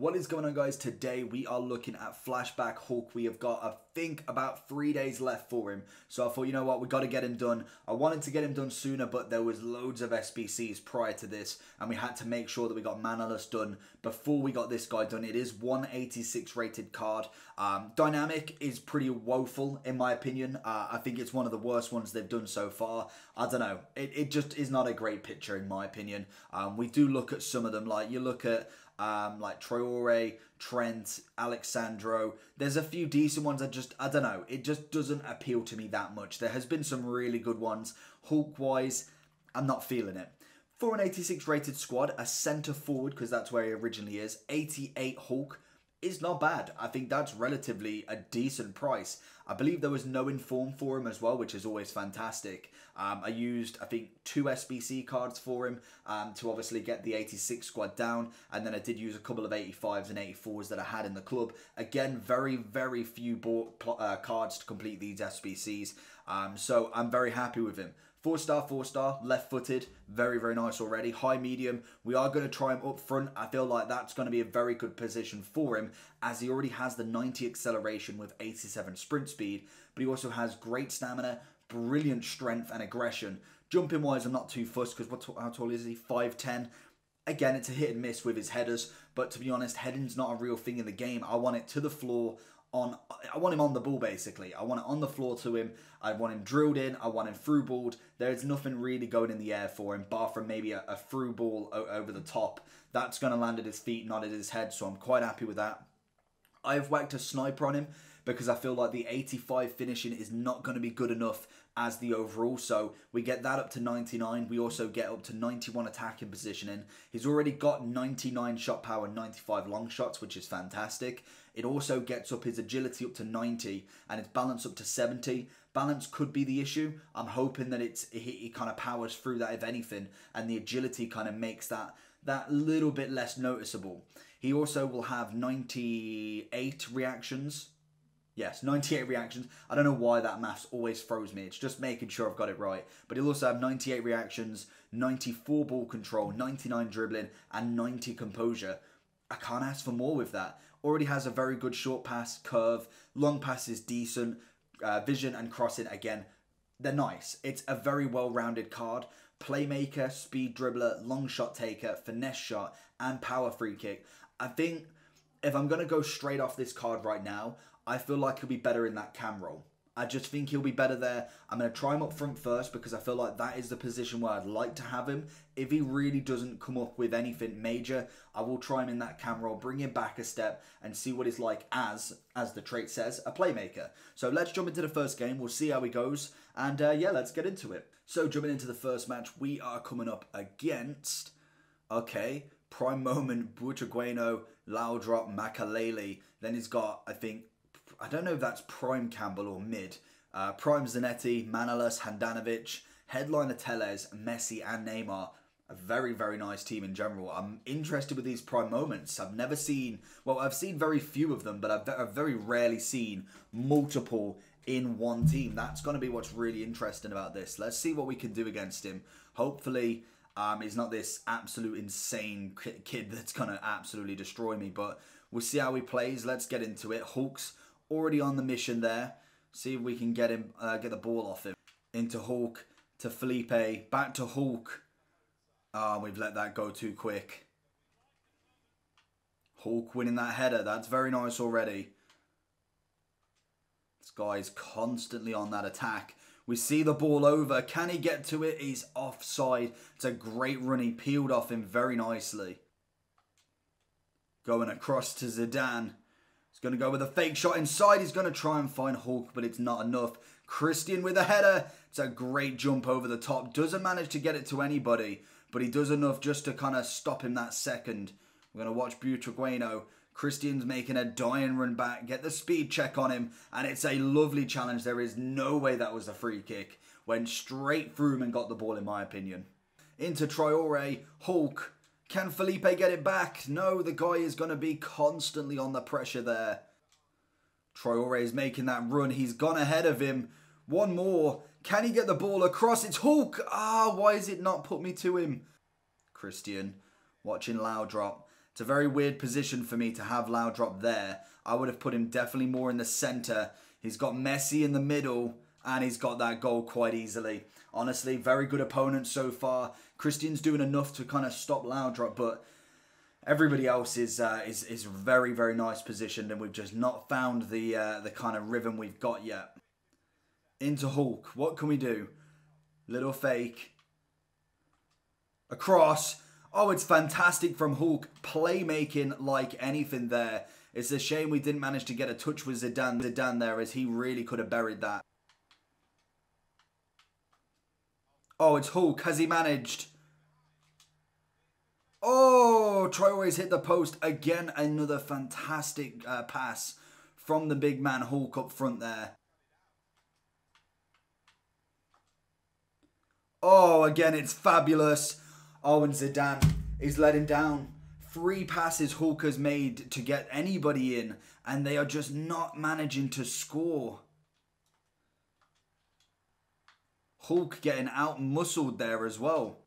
What is going on, guys? Today we are looking at Flashback Hulk. We have got, I think, about 3 days left for him. So I thought, you know what, we got to get him done. I wanted to get him done sooner, but there was loads of SBCs prior to this, and we had to make sure that we got Manalus done before we got this guy done. It is 186 rated card. Dynamic is pretty woeful, in my opinion. I think it's one of the worst ones they've done so far. I don't know. It just is not a great picture, in my opinion. We do look at some of them, like you look at like Traore, Trent, Alexandro. There's a few decent ones. I don't know. It just doesn't appeal to me that much. There has been some really good ones. Hulk-wise, I'm not feeling it. For an 86 rated squad, a centre forward, because that's where he originally is, 88 Hulk is not bad. I think that's relatively a decent price. I believe there was no inform for him as well, which is always fantastic. I used, I think, 2 SBC cards for him to obviously get the 86 squad down. And then I did use a couple of 85s and 84s that I had in the club. Again, very, very few cards to complete these SBCs. So I'm very happy with him. 4-star, left-footed, very, very nice already. High, medium, we are going to try him up front. I feel like that's going to be a very good position for him, as he already has the 90 acceleration with 87 sprint speed, but he also has great stamina, brilliant strength and aggression. Jumping wise, I'm not too fussed, because how tall is he? 5'10". Again, it's a hit and miss with his headers, but to be honest, heading's not a real thing in the game. I want it to the floor. I want him on the ball, basically. I want it on the floor to him. I want him drilled in. I want him through balled. There's nothing really going in the air for him, bar from maybe a through ball over the top. That's going to land at his feet, not at his head, so I'm quite happy with that. I've whacked a sniper on him because I feel like the 85 finishing is not going to be good enough as the overall. So we get that up to 99. We also get up to 91 attacking positioning. He's already got 99 shot power and 95 long shots, which is fantastic. It also gets up his agility up to 90 and its balance up to 70. Balance could be the issue. I'm hoping that he kind of powers through that, if anything, and the agility kind of makes that little bit less noticeable. He also will have 98 reactions. Yes, 98 reactions. I don't know why that maths always throws me. It's just making sure I've got it right. But he'll also have 98 reactions, 94 ball control, 99 dribbling, and 90 composure. I can't ask for more with that. Already has a very good short pass, curve, long pass is decent, vision and crossing, again, they're nice. It's a very well-rounded card. Playmaker, speed dribbler, long shot taker, finesse shot, and power free kick. I think if I'm going to go straight off this card right now, I feel like he'll be better in that cam role. I just think he'll be better there. I'm going to try him up front first because I feel like that is the position where I'd like to have him. If he really doesn't come up with anything major, I will try him in that cam role, bring him back a step and see what he's like as the trait says, a playmaker. So let's jump into the first game. We'll see how he goes. And yeah, let's get into it. So jumping into the first match, we are coming up against, okay, Prime Moment, Butragueno, Laudrup, Makalele. Then he's got, I don't know if that's Prime Campbell or mid. Prime Zanetti, Manalus, Handanovic, Headliner Tellez, Messi and Neymar. A very, very nice team in general. I'm interested with these Prime Moments. I've never seen, well, I've seen very few of them, but I've very rarely seen multiple in one team. That's going to be what's really interesting about this. Let's see what we can do against him. Hopefully, he's not this absolute insane kid that's going to absolutely destroy me, but we'll see how he plays. Let's get into it. Hulk's already on the mission there. See if we can get him, get the ball off him. Into Hulk, to Felipe, back to Hulk. We've let that go too quick. Hulk winning that header. That's very nice already. This guy's constantly on that attack. We see the ball over. Can he get to it? He's offside. It's a great run. He peeled off him very nicely. Going across to Zidane. He's going to go with a fake shot inside. He's going to try and find Hulk, but it's not enough. Christian with a header. It's a great jump over the top. Doesn't manage to get it to anybody, but he does enough just to kind of stop him that second. We're going to watch Butragueno. Christian's making a dying run back. Get the speed check on him, and it's a lovely challenge. There is no way that was a free kick. Went straight through him and got the ball, in my opinion. Into Traore. Hulk. Can Felipe get it back? No, the guy is going to be constantly on the pressure there. Traore is making that run. He's gone ahead of him. One more. Can he get the ball across? It's Hulk. Why is it not put me to him? Christian watching Laudrup. It's a very weird position for me to have Laudrup there. I would have put him definitely more in the centre. He's got Messi in the middle, and he's got that goal quite easily. Honestly, very good opponent so far. Christian's doing enough to kind of stop Laudrup, but everybody else is very, very nice positioned, and we've just not found the kind of rhythm we've got yet. Into Hulk. What can we do? Little fake. Across. Oh, it's fantastic from Hulk. Playmaking like anything there. It's a shame we didn't manage to get a touch with Zidane there, as he really could have buried that. Oh, it's Hulk. Has he managed? Oh, Traore's hit the post. Again, another fantastic pass from the big man Hulk up front there. Oh, again, it's fabulous. Oh, and Zidane is let him down. 3 passes Hulk has made to get anybody in, and they are just not managing to score. Hulk getting out-muscled there as well.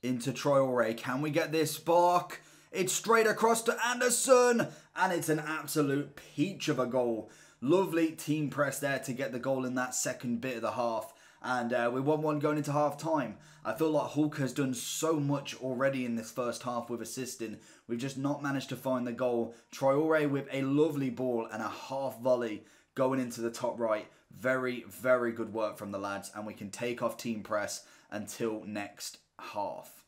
Into Traore. Can we get this spark? It's straight across to Anderson, and it's an absolute peach of a goal. Lovely team press there to get the goal in that second bit of the half. And we 1-1 going into half-time. I feel like Hulk has done so much already in this first half with assisting. We've just not managed to find the goal. Traore with a lovely ball and a half volley going into the top right. Very, very good work from the lads. And we can take off team press until next half.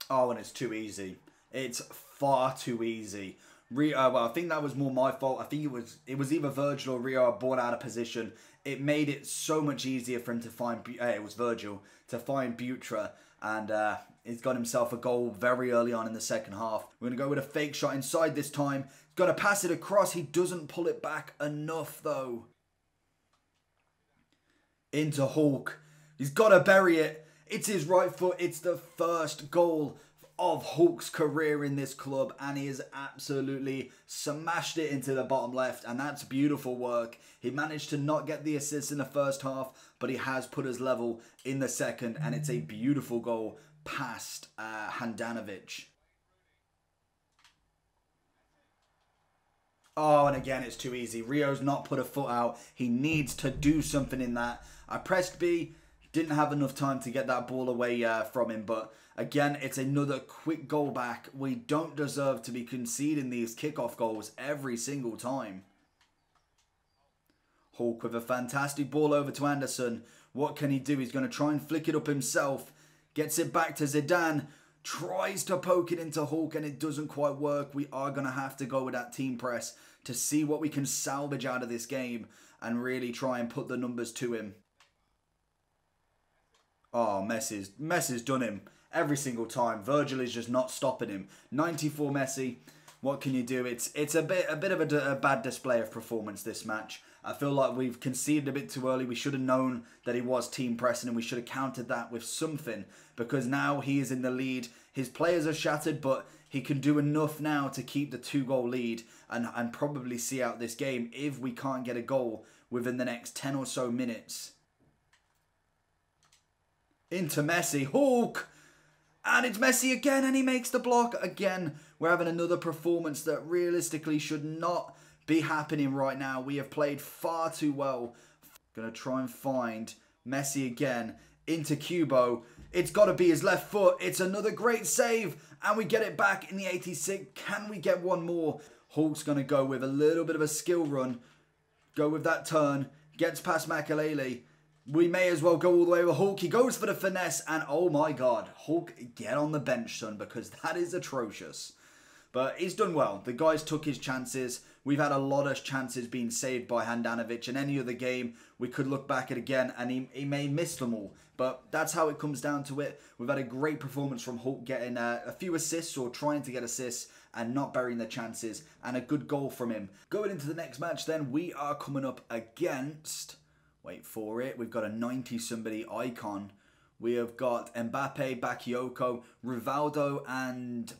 Oh, and it's too easy. It's far too easy. Well, I think that was more my fault. I think it was either Virgil or Rio ball out of position. It made it so much easier for him to find, it was Virgil, to find Butra. And he's got himself a goal very early on in the second half. We're going to go with a fake shot inside this time. He's got to pass it across. He doesn't pull it back enough, though. Into Hulk. He's got to bury it. It's his right foot. It's the first goal of Hulk's career in this club, and he has absolutely smashed it into the bottom left, and that's beautiful work. He managed to not get the assist in the first half, but he has put us level in the second, and it's a beautiful goal past Handanovic. Oh, and again, it's too easy. Rio's not put a foot out. He needs to do something in that. I pressed B, didn't have enough time to get that ball away from him, but again, it's another quick goal back. We don't deserve to be conceding these kickoff goals every single time. Hulk with a fantastic ball over to Anderson. What can he do? He's going to try and flick it up himself. Gets it back to Zidane. Tries to poke it into Hulk, and it doesn't quite work. We are going to have to go with that team press to see what we can salvage out of this game and really try and put the numbers to him. Oh, Messi's done him every single time. Virgil is just not stopping him. 94 Messi. What can you do? It's a bit of a bad display of performance this match. I feel like we've conceded a bit too early. We should have known that he was team pressing, and we should have countered that with something, because now he is in the lead. His players are shattered, but he can do enough now to keep the 2-goal lead and probably see out this game if we can't get a goal within the next 10 or so minutes. Into Messi. Hulk! And it's Messi again, and he makes the block. Again, we're having another performance that realistically should not be happening right now. We have played far too well. Going to try and find Messi again. Into Kubo. It's got to be his left foot. It's another great save. And we get it back in the 86th. Can we get one more? Hulk's going to go with a little bit of a skill run. Go with that turn. Gets past Makalele. We may as well go all the way with Hulk. He goes for the finesse, and oh my god, Hulk, get on the bench, son, because that is atrocious. But he's done well. The guys took his chances. We've had a lot of chances being saved by Handanovic. In any other game, we could look back at again, and he may miss them all. But that's how it comes down to it. We've had a great performance from Hulk, getting a few assists or trying to get assists and not burying the chances, and a good goal from him. Going into the next match then, we are coming up against... Wait for it. We've got a 90-somebody icon. We have got Mbappe, Bakayoko, Rivaldo, and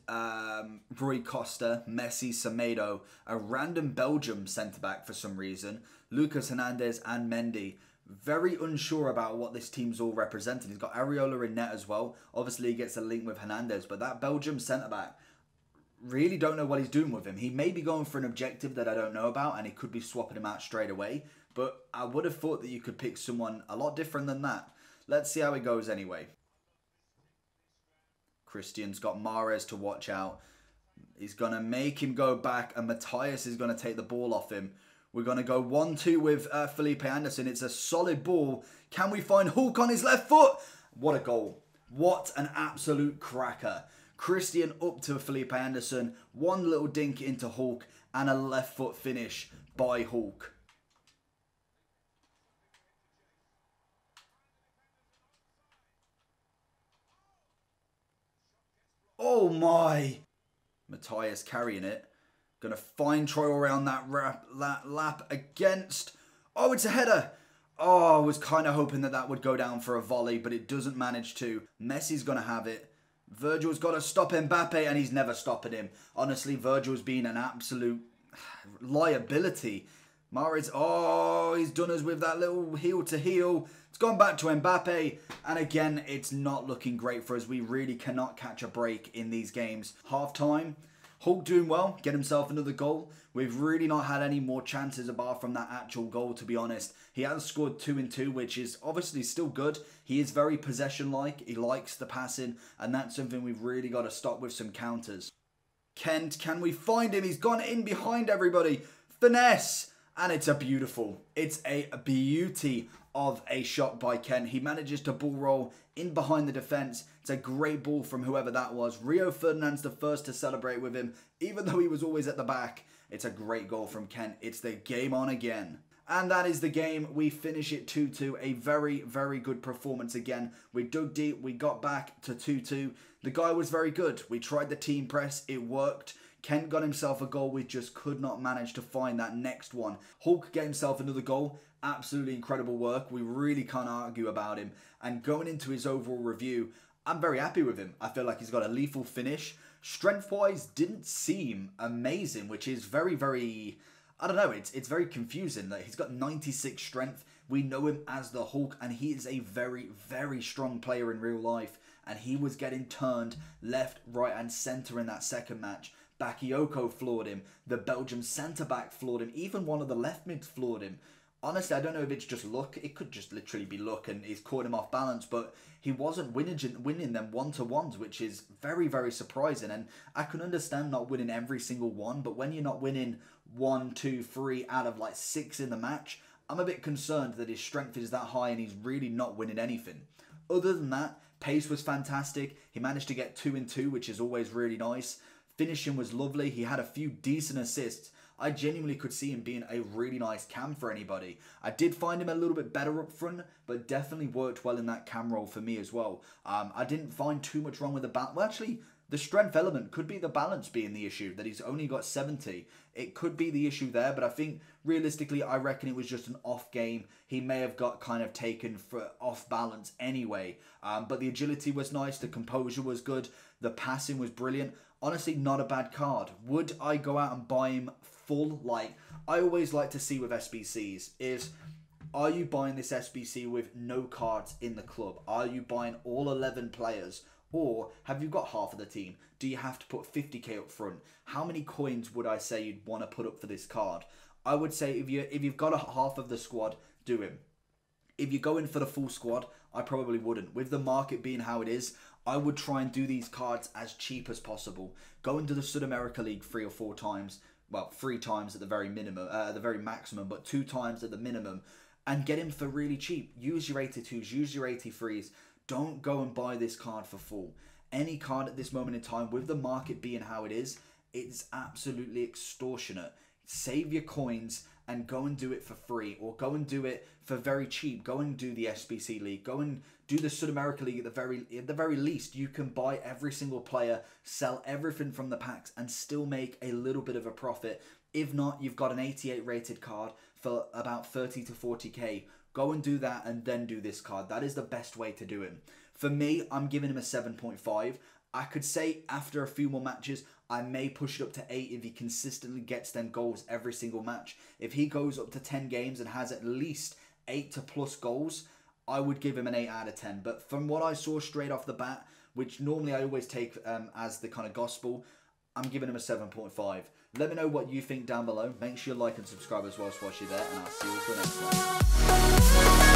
Rui Costa, Messi, Semedo. A random Belgium centre-back for some reason. Lucas Hernandez and Mendy. Very unsure about what this team's all representing. He's got Areola in net as well. Obviously, he gets a link with Hernandez, but that Belgium centre-back, really don't know what he's doing with him. He may be going for an objective that I don't know about, and he could be swapping him out straight away, but I would have thought that you could pick someone a lot different than that. Let's see how it goes anyway. Christian's got Mahrez to watch out. He's going to make him go back, and Matthias is going to take the ball off him. We're going to go 1-2 with Felipe Anderson. It's a solid ball. Can we find Hulk on his left foot? What a goal. What an absolute cracker. Christian up to Felipe Anderson. One little dink into Hulk and a left foot finish by Hulk. Oh my. Matthias carrying it. Going to find Troy around that lap against... Oh, it's a header. Oh, I was kind of hoping that that would go down for a volley, but it doesn't manage to. Messi's going to have it. Virgil's got to stop Mbappe, and he's never stopping him. Honestly, Virgil's been an absolute liability. Mahrez, oh, he's done us with that little heel to heel. It's gone back to Mbappe, and again, it's not looking great for us. We really cannot catch a break in these games. Half time. Hulk doing well, get himself another goal. We've really not had any more chances apart from that actual goal, to be honest. He has scored 2 in 2, which is obviously still good. He is very possession-like. He likes the passing, and that's something we've really got to stop with some counters. Kent, can we find him? He's gone in behind everybody. Finesse! And it's a beauty of a shot by Kent. He manages to ball roll in behind the defence. It's a great ball from whoever that was. Rio Ferdinand's the first to celebrate with him, even though he was always at the back. It's a great goal from Kent. It's the game on again. And that is the game. We finish it 2-2. A very, very good performance again. We dug deep. We got back to 2-2. The guy was very good. We tried the team press. It worked. Kent got himself a goal. We just could not manage to find that next one. Hulk get himself another goal. Absolutely incredible work. We really can't argue about him. And going into his overall review, I'm very happy with him. I feel like he's got a lethal finish. Strength-wise, didn't seem amazing, which is very, very... I don't know, it's very confusing. Like, he's got 96 strength. We know him as the Hulk, and he is a very, very strong player in real life. And he was getting turned left, right, and centre in that second match. Bakayoko floored him. The Belgium centre-back floored him. Even one of the left mids floored him. Honestly, I don't know if it's just luck. It could just literally be luck and he's caught him off balance. But he wasn't winning them one-to-ones, which is very, very surprising. And I can understand not winning every single one. But when you're not winning 1, 2, 3 out of like 6 in the match, I'm a bit concerned that his strength is that high and he's really not winning anything. Other than that, pace was fantastic. He managed to get 2 in 2, which is always really nice. Finishing was lovely. He had a few decent assists. I genuinely could see him being a really nice cam for anybody. I did find him a little bit better up front, but definitely worked well in that cam role for me as well. I didn't find too much wrong with the balance. Well, actually, the strength element could be the balance being the issue, that he's only got 70. It could be the issue there, but I think realistically, I reckon it was just an off game. He may have got kind of taken for off balance anyway. But the agility was nice. The composure was good. The passing was brilliant. Honestly, not a bad card. Would I go out and buy him full? Like, I always like to see with SBCs is, are you buying this SBC with no cards in the club? Are you buying all 11 players? Or have you got half of the team? Do you have to put 50k up front? How many coins would I say you'd want to put up for this card? I would say if you've got a half of the squad, do him. If you're going for the full squad, I probably wouldn't. With the market being how it is, I would try and do these cards as cheap as possible. Go into the Sud America League 3 or 4 times. Well, 3 times at the very minimum, the very maximum, but 2 times at the minimum. And get him for really cheap. Use your 82s, use your 83s. Don't go and buy this card for full. Any card at this moment in time, with the market being how it is, it's absolutely extortionate. Save your coins and go and do it for free, or go and do it for very cheap. Go and do the SBC League. Go and do the Sud America League at the very least. You can buy every single player, sell everything from the packs, and still make a little bit of a profit. If not, you've got an 88 rated card for about 30 to 40k. Go and do that and then do this card. That is the best way to do him. For me, I'm giving him a 7.5. I could say after a few more matches, I may push it up to 8 if he consistently gets them goals every single match. If he goes up to 10 games and has at least 8 to plus goals, I would give him an 8 out of 10. But from what I saw straight off the bat, which normally I always take as the kind of gospel, I'm giving him a 7.5. Let me know what you think down below. Make sure you like and subscribe as well whilst you're there, and I'll see you for the next one.